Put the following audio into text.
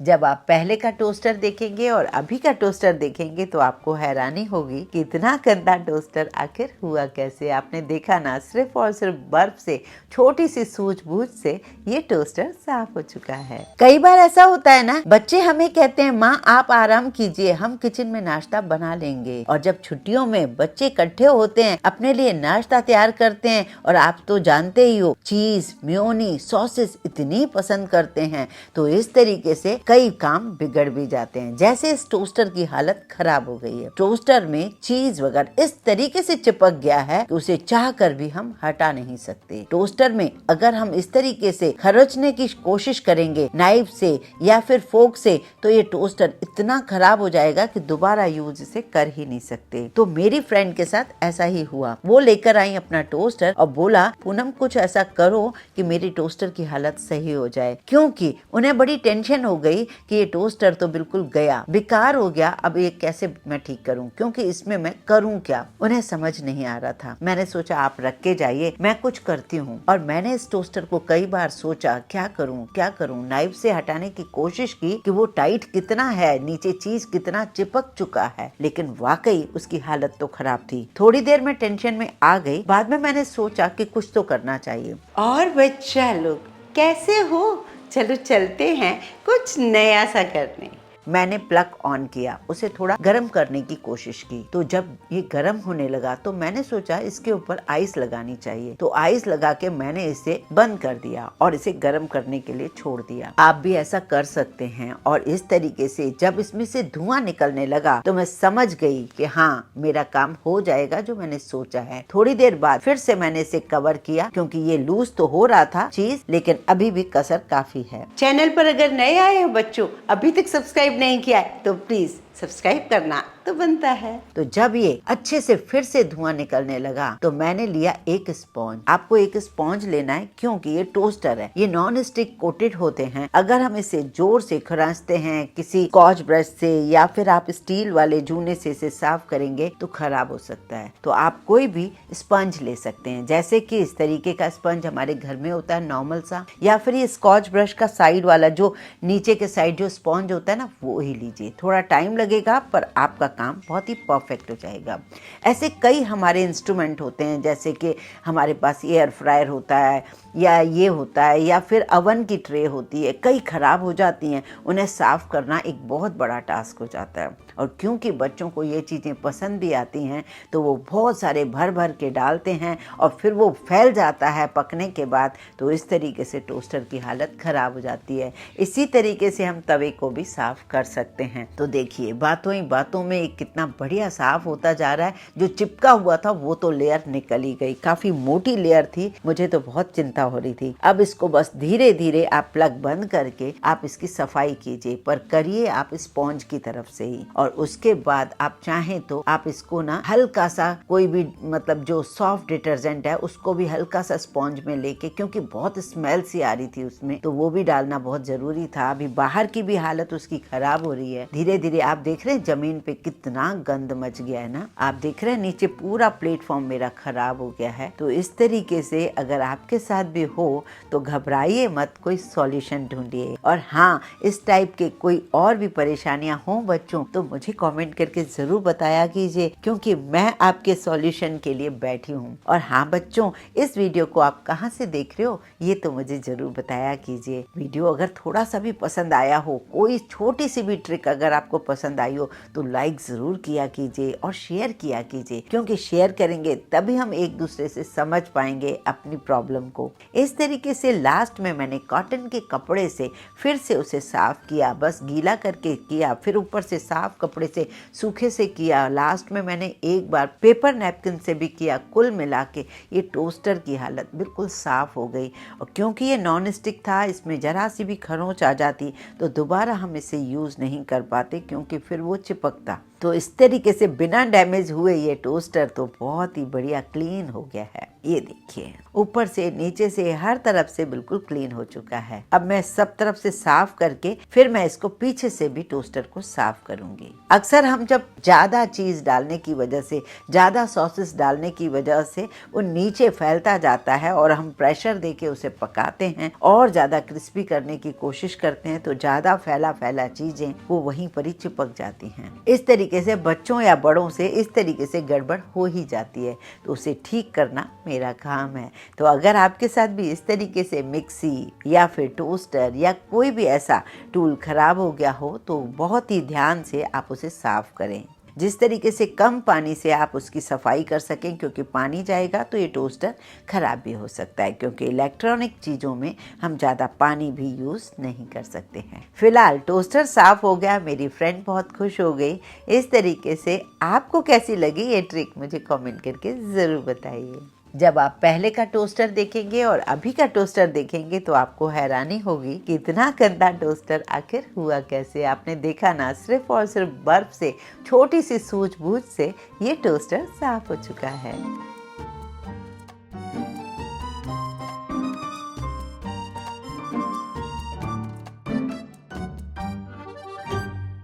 जब आप पहले का टोस्टर देखेंगे और अभी का टोस्टर देखेंगे तो आपको हैरानी होगी कि इतना गंदा टोस्टर आखिर हुआ कैसे। आपने देखा ना, सिर्फ और सिर्फ बर्फ से, छोटी सी सूझबूझ से ये टोस्टर साफ हो चुका है। कई बार ऐसा होता है ना, बच्चे हमें कहते हैं माँ आप आराम कीजिए, हम किचन में नाश्ता बना लेंगे। और जब छुट्टियों में बच्चे इकट्ठे होते हैं, अपने लिए नाश्ता तैयार करते हैं, और आप तो जानते ही हो चीज, मेयोनी, सॉसेस इतनी पसंद करते हैं, तो इस तरीके से कई काम बिगड़ भी जाते हैं। जैसे इस टोस्टर की हालत खराब हो गई है। टोस्टर में चीज वगैरह इस तरीके से चिपक गया है कि उसे चाह कर भी हम हटा नहीं सकते। टोस्टर में अगर हम इस तरीके से खरोचने की कोशिश करेंगे नाइफ से या फिर फोक से, तो ये टोस्टर इतना खराब हो जाएगा कि दोबारा यूज इसे कर ही नहीं सकते। तो मेरी फ्रेंड के साथ ऐसा ही हुआ। वो लेकर आई अपना टोस्टर और बोला पूनम कुछ ऐसा करो कि मेरी टोस्टर की हालत सही हो जाए, क्योंकि उन्हें बड़ी टेंशन हो गई कि ये टोस्टर तो बिल्कुल गया, बेकार हो गया, अब ये कैसे मैं ठीक करूं, क्योंकि इसमें मैं करूं क्या, उन्हें समझ नहीं आ रहा था। मैंने सोचा आप रख के जाइए, मैं कुछ करती हूँ। और मैंने इस टोस्टर को कई बार सोचा क्या करूं, नाइफ से हटाने की कोशिश की कि वो टाइट कितना है, नीचे चीज कितना चिपक चुका है, लेकिन वाकई उसकी हालत तो खराब थी। थोड़ी देर में टेंशन में आ गई। बाद में मैंने सोचा कि कुछ तो करना चाहिए। और बच्चा लोग कैसे हो, चलो चलते हैं कुछ नया सा करने। मैंने प्लग ऑन किया, उसे थोड़ा गर्म करने की कोशिश की। तो जब ये गर्म होने लगा तो मैंने सोचा इसके ऊपर आइस लगानी चाहिए। तो आइस लगा के मैंने इसे बंद कर दिया और इसे गर्म करने के लिए छोड़ दिया। आप भी ऐसा कर सकते हैं। और इस तरीके से जब इसमें से धुआं निकलने लगा तो मैं समझ गई कि हाँ मेरा काम हो जाएगा जो मैंने सोचा है। थोड़ी देर बाद फिर से मैंने इसे कवर किया, क्योंकि ये लूज तो हो रहा था चीज, लेकिन अभी भी कसर काफी है। चैनल पर अगर नए आए हो बच्चों, अभी तक सब्सक्राइब नहीं किया है तो प्लीज सब्सक्राइब करना तो बनता है। तो जब ये अच्छे से फिर से धुआं निकलने लगा तो मैंने लिया एक स्पॉन्ज। आपको एक स्पॉन्ज लेना है, क्योंकि ये टोस्टर है, ये नॉन स्टिक कोटेड होते हैं। अगर हम इसे जोर से खरांचते हैं किसी स्कॉच ब्रश से या फिर आप स्टील वाले जूने से इसे साफ करेंगे तो खराब हो सकता है। तो आप कोई भी स्पंज ले सकते हैं, जैसे कि इस तरीके का स्पंज हमारे घर में होता है नॉर्मल सा, या फिर ये स्कॉच ब्रश का साइड वाला जो नीचे के साइड जो स्पॉन्ज होता है ना, वो ही लीजिए। थोड़ा टाइम लगेगा पर आपका काम बहुत ही परफेक्ट हो जाएगा। ऐसे कई हमारे इंस्ट्रूमेंट होते हैं, जैसे कि हमारे पास एयर फ्रायर होता है, या ये होता है, या फिर अवन की ट्रे होती है, कई खराब हो जाती हैं। उन्हें साफ करना एक बहुत बड़ा टास्क हो जाता है। और क्योंकि बच्चों को ये चीज़ें पसंद भी आती हैं तो वो बहुत सारे भर भर के डालते हैं और फिर वो फैल जाता है पकने के बाद। तो इस तरीके से टोस्टर की हालत खराब हो जाती है। इसी तरीके से हम तवे को भी साफ कर सकते हैं। तो देखिए बातों ही बातों में एक कितना बढ़िया साफ होता जा रहा है। जो चिपका हुआ था वो तो लेयर निकल ही गई, काफी मोटी लेयर थी, मुझे तो बहुत चिंता हो रही थी। अब इसको बस धीरे धीरे आप प्लग बंद करके आप इसकी सफाई कीजिए, पर करिए आप स्पॉन्ज की तरफ से ही। और उसके बाद आप चाहें तो आप इसको ना हल्का सा कोई भी मतलब जो सॉफ्ट डिटर्जेंट है उसको भी हल्का सा स्पॉन्ज में लेके, क्योंकि बहुत स्मेल सी आ रही थी उसमें, तो वो भी डालना बहुत जरूरी था। अभी बाहर की भी हालत उसकी खराब हो रही है। धीरे धीरे आप देख रहे हैं जमीन पे कितना गंद मच गया है ना। आप देख रहे हैं नीचे पूरा प्लेटफॉर्म मेरा खराब हो गया है। तो इस तरीके से अगर आपके साथ भी हो तो घबराइए मत, कोई सॉल्यूशन ढूंढिए। और हाँ, इस टाइप के कोई और भी परेशानियां हो बच्चों तो मुझे कमेंट करके जरूर बताया कीजिए, क्योंकि मैं आपके सॉल्यूशन के लिए बैठी हूँ। और हाँ बच्चों, इस वीडियो को आप कहाँ से देख रहे हो ये तो मुझे जरूर बताया कीजिए। वीडियो अगर थोड़ा सा भी पसंद आया हो, कोई छोटी सी भी ट्रिक अगर आपको पसंद आई हो तो लाइक जरूर किया कीजिए और शेयर किया कीजिए, क्योंकि शेयर करेंगे तभी हम एक दूसरे से समझ पाएंगे अपनी प्रॉब्लम को। इस तरीके से लास्ट में मैंने कॉटन के कपड़े से फिर से उसे साफ किया, बस गीला करके किया, फिर ऊपर से साफ कपड़े से सूखे से किया, लास्ट में मैंने एक बार पेपर नैपकिन से भी किया। कुल मिला के ये टोस्टर की हालत बिल्कुल साफ हो गई। और क्योंकि ये नॉन स्टिक था, इसमें जरा सी भी खरोंच आ जाती तो दोबारा हम इसे यूज़ नहीं कर पाते, क्योंकि फिर वो चिपकता। तो इस तरीके से बिना डैमेज हुए ये टोस्टर तो बहुत ही बढ़िया क्लीन हो गया है। ये देखिए, ऊपर से नीचे से हर तरफ से बिल्कुल क्लीन हो चुका है। अब मैं सब तरफ से साफ करके फिर मैं इसको पीछे से भी टोस्टर को साफ करूंगी। अक्सर हम जब ज्यादा चीज डालने की वजह से, ज्यादा सॉसेस डालने की वजह से वो नीचे फैलता जाता है और हम प्रेशर देके उसे पकाते हैं और ज्यादा क्रिस्पी करने की कोशिश करते हैं, तो ज्यादा फैला फैला चीजें वो वहीं पर ही चिपक जाती हैं। इस तरीके से बच्चों या बड़ों से इस तरीके से गड़बड़ हो ही जाती है, तो उसे ठीक करना मेरा काम है। तो अगर आपके साथ भी इस तरीके से मिक्सी या फिर टोस्टर या कोई भी ऐसा टूल खराब हो गया हो तो बहुत ही ध्यान से आप उसे साफ करें। जिस तरीके से कम पानी से आप उसकी सफाई कर सकें, क्योंकि पानी जाएगा तो ये टोस्टर खराब भी हो सकता है, क्योंकि इलेक्ट्रॉनिक चीज़ों में हम ज़्यादा पानी भी यूज़ नहीं कर सकते हैं। फिलहाल टोस्टर साफ हो गया, मेरी फ्रेंड बहुत खुश हो गई। इस तरीके से आपको कैसी लगी ये ट्रिक मुझे कमेंट करके ज़रूर बताइए। जब आप पहले का टोस्टर देखेंगे और अभी का टोस्टर देखेंगे तो आपको हैरानी होगी कि इतना गंदा टोस्टर आखिर हुआ कैसे। आपने देखा ना, सिर्फ और सिर्फ बर्फ से, छोटी सी सूझबूझ से ये टोस्टर साफ हो चुका है।